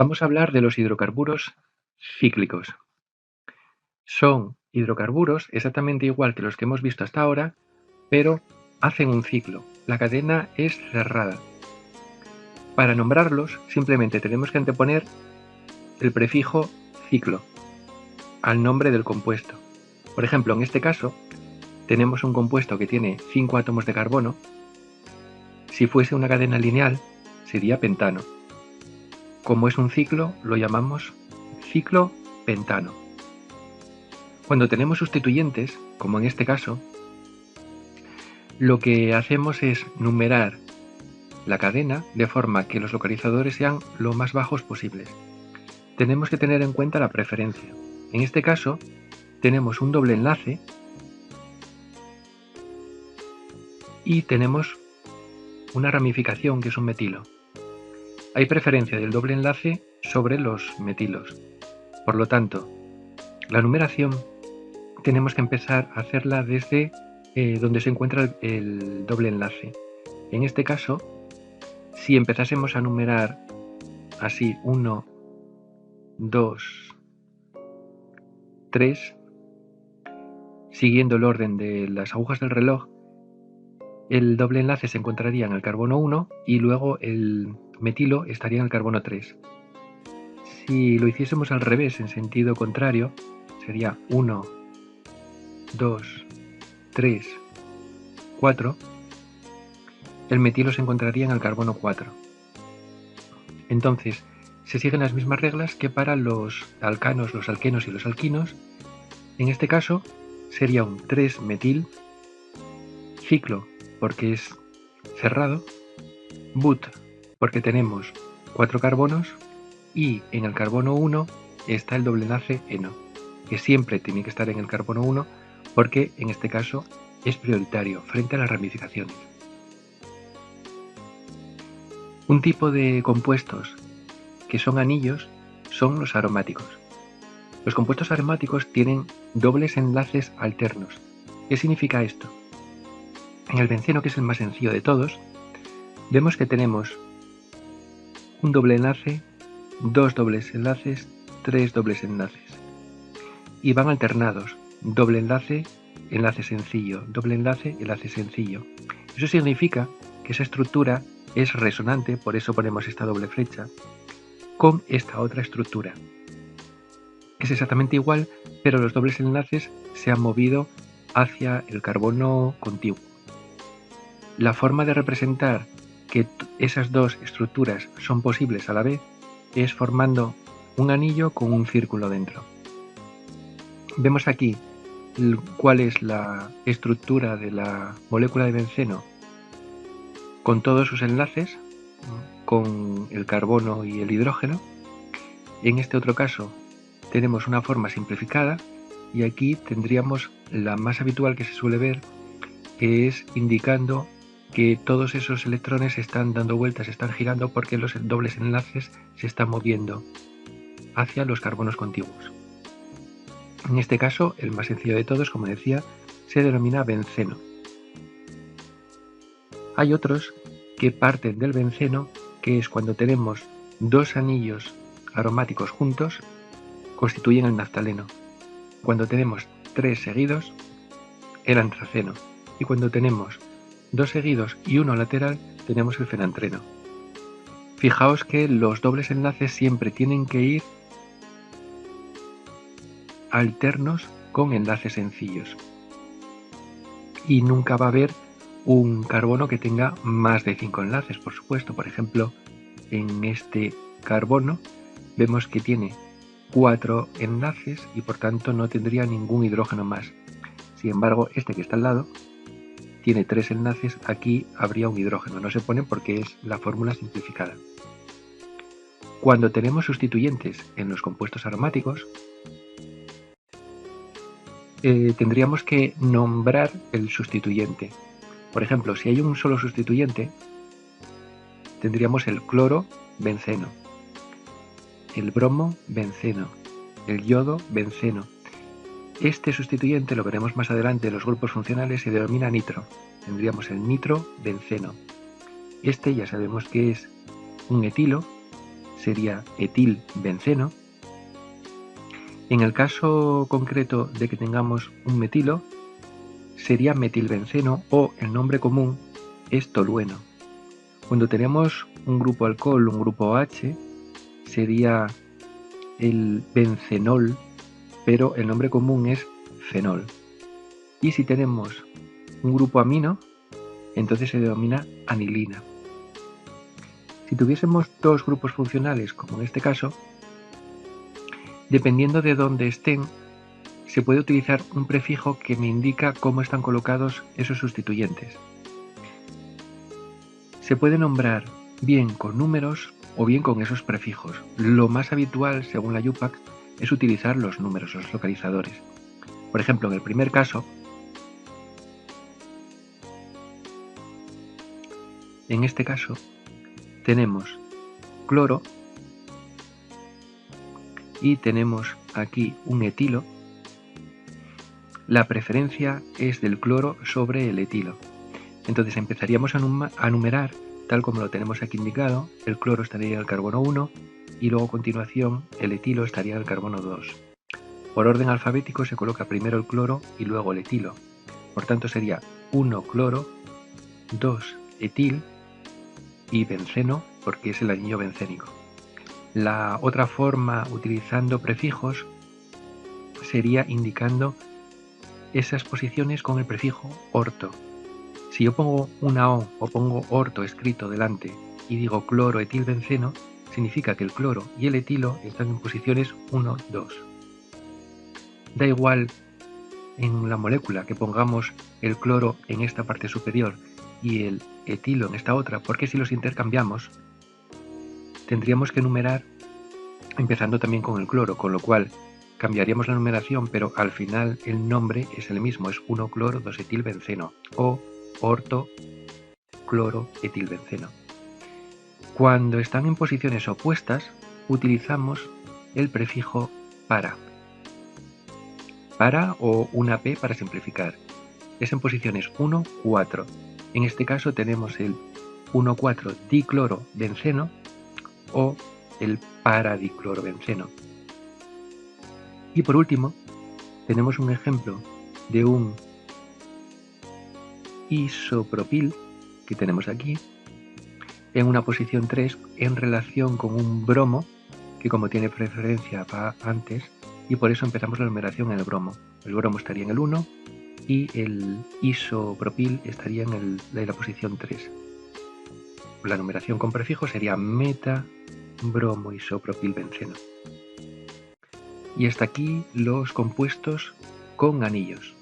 Vamos a hablar de los hidrocarburos cíclicos. Son hidrocarburos exactamente igual que los que hemos visto hasta ahora, pero hacen un ciclo. La cadena es cerrada. Para nombrarlos, simplemente tenemos que anteponer el prefijo ciclo al nombre del compuesto. Por ejemplo, en este caso, tenemos un compuesto que tiene 5 átomos de carbono. Si fuese una cadena lineal, sería pentano. Como es un ciclo, lo llamamos ciclo pentano. Cuando tenemos sustituyentes, como en este caso, lo que hacemos es numerar la cadena de forma que los localizadores sean lo más bajos posibles. Tenemos que tener en cuenta la preferencia. En este caso, tenemos un doble enlace y tenemos una ramificación que es un metilo. Hay preferencia del doble enlace sobre los metilos. Por lo tanto, la numeración tenemos que empezar a hacerla desde donde se encuentra el doble enlace. En este caso, si empezásemos a numerar así 1, 2, 3, siguiendo el orden de las agujas del reloj, el doble enlace se encontraría en el carbono 1 y luego el metilo estaría en el carbono 3. Si lo hiciésemos al revés, en sentido contrario, sería 1, 2, 3, 4, el metilo se encontraría en el carbono 4. Entonces, se siguen las mismas reglas que para los alcanos, los alquenos y los alquinos. En este caso, sería un 3-metil, ciclo porque es cerrado, but porque tenemos 4 carbonos y en el carbono 1 está el doble enlace eno, que siempre tiene que estar en el carbono 1 porque en este caso es prioritario frente a las ramificaciones. Un tipo de compuestos que son anillos son los aromáticos. Los compuestos aromáticos tienen dobles enlaces alternos. ¿Qué significa esto? En el benceno, que es el más sencillo de todos, vemos que tenemos un doble enlace, 2 dobles enlaces, 3 dobles enlaces. Y van alternados, doble enlace, enlace sencillo, doble enlace, enlace sencillo. Eso significa que esa estructura es resonante, por eso ponemos esta doble flecha, con esta otra estructura. Es exactamente igual, pero los dobles enlaces se han movido hacia el carbono contiguo. La forma de representar que esas dos estructuras son posibles a la vez es formando un anillo con un círculo dentro. Vemos aquí cuál es la estructura de la molécula de benceno con todos sus enlaces, con el carbono y el hidrógeno. En este otro caso tenemos una forma simplificada y aquí tendríamos la más habitual que se suele ver, que es indicando que todos esos electrones están dando vueltas, están girando porque los dobles enlaces se están moviendo hacia los carbonos contiguos. En este caso, el más sencillo de todos, como decía, se denomina benceno. Hay otros que parten del benceno, que es cuando tenemos dos anillos aromáticos juntos, constituyen el naftaleno. Cuando tenemos 3 seguidos, el antraceno. Y cuando tenemos 2 seguidos y uno lateral, tenemos el fenantreno. Fijaos que los dobles enlaces siempre tienen que ir alternos con enlaces sencillos. Y nunca va a haber un carbono que tenga más de 5 enlaces, por supuesto. Por ejemplo, en este carbono vemos que tiene 4 enlaces y por tanto no tendría ningún hidrógeno más. Sin embargo, este que está al lado tiene 3 enlaces, aquí habría un hidrógeno. No se pone porque es la fórmula simplificada. Cuando tenemos sustituyentes en los compuestos aromáticos, tendríamos que nombrar el sustituyente. Por ejemplo, si hay un solo sustituyente, tendríamos el cloro benceno, el bromo benceno, el yodo benceno. Este sustituyente, lo veremos más adelante en los grupos funcionales, se denomina nitro. Tendríamos el nitro benceno. Este ya sabemos que es un etilo, sería etilbenceno. En el caso concreto de que tengamos un metilo, sería metilbenceno o el nombre común es tolueno. Cuando tenemos un grupo alcohol, un grupo OH, sería el bencenol, pero el nombre común es fenol. Y si tenemos un grupo amino, entonces se denomina anilina. Si tuviésemos dos grupos funcionales, como en este caso, dependiendo de dónde estén, se puede utilizar un prefijo que me indica cómo están colocados esos sustituyentes. Se puede nombrar bien con números o bien con esos prefijos. Lo más habitual, según la UPAC, es utilizar los números, los localizadores. Por ejemplo, en el primer caso, en este caso, tenemos cloro y tenemos aquí un etilo. La preferencia es del cloro sobre el etilo. Entonces empezaríamos a numerar tal como lo tenemos aquí indicado. El cloro estaría en el carbono 1 y luego a continuación el etilo estaría en el carbono 2. Por orden alfabético se coloca primero el cloro y luego el etilo. Por tanto sería 1 cloro, 2 etil y benceno porque es el anillo bencénico. La otra forma utilizando prefijos sería indicando esas posiciones con el prefijo orto. Si yo pongo una O o pongo orto escrito delante y digo cloroetilbenceno, significa que el cloro y el etilo están en posiciones 1, 2. Da igual en la molécula que pongamos el cloro en esta parte superior y el etilo en esta otra, porque si los intercambiamos, tendríamos que numerar empezando también con el cloro, con lo cual cambiaríamos la numeración, pero al final el nombre es el mismo, es 1-cloro-2-etilbenceno o orto-cloro-etilbenceno. Cuando están en posiciones opuestas, utilizamos el prefijo para o una P para simplificar. Es en posiciones 1, 4. En este caso tenemos el 1,4-diclorobenceno o el paradiclorobenceno. Y por último, tenemos un ejemplo de un isopropil que tenemos aquí en una posición 3 en relación con un bromo que como tiene preferencia va antes y por eso empezamos la numeración en el bromo. El bromo estaría en el 1 y el isopropil estaría en la posición 3. La numeración con prefijo sería meta bromo isopropilbenceno. Y hasta aquí los compuestos con anillos.